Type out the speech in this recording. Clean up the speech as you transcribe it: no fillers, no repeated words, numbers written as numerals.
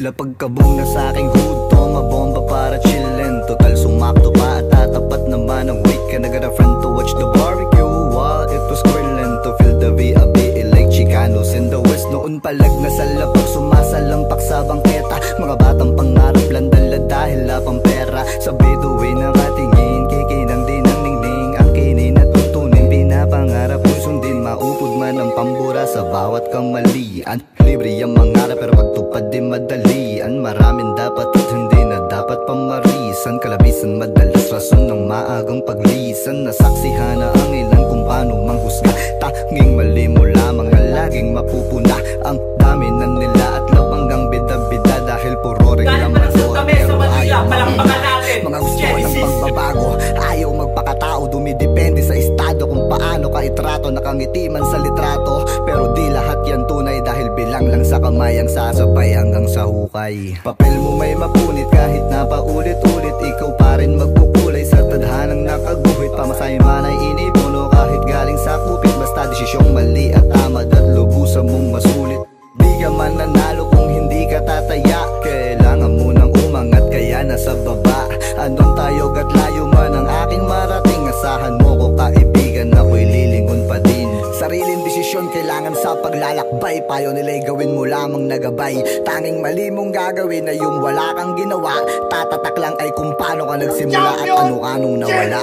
Lapag kabong na sa aking hood to, mabomba para chillin. Total sumakto pa at tatapat naman ang weight ka. Nagara friend to watch the barbecue while it was grilling. To feel the VAB like Chicanos in the West. Noon palag na sa lapag, sumasalampak sa bangketa. Mga batang pangarap lang dala dahil lapang pera. Sa bituin ng katingin, kikinang din ang ningning. Ang kinin at tuntunin, pinapangarap kung sundin. Maupod man ang pambura sa bawat kamalian. Libre ang mangarap pero pagtupad di madalian. Maraming dapat at hindi na dapat pamarisan. Kalabisan madalas rason ng maagang paglisan. Nasaksihan na ang ilan kung paano manghusga. Tanging mali mo lamang na laging mapupuna. Ang dami na nila at labanggang bida-bida. Dahil puro reklamo pero ayaw mga gusto ng pagbabago. Ayaw magpakatao, dumidepende sa estado kung paano ka itrato. Nakangiti man sa litrato pero di lahat yan tunay. Dahil bilang lang sa kamay ang sasabay hanggang sa hukay. Papel mo may mapunit kahit na paulit-ulit. Ikaw pa rin magkukulay sa tadhanang nakaguhit. Pamasahin man ay inipuno kahit galing sa kupit. Basta desisyong mali at tama at lubusan mong masulit. Di ka man nanalo kung hindi ka tataya. Kailangan mo nang umangat kaya nasa baba. Anong tayo at layo man ang aking marating. Asahan mo ko kaibigan, ako'y lilingon pa din. Sariling desisyon kailangan sa paglalakbay. Payo nila'y gawin mo lamang nagabay. Tanging mali mong gagawin na yung wala kang ginawa. Tatatak lang ay kung paano ka nagsimula at ano-anong nawala.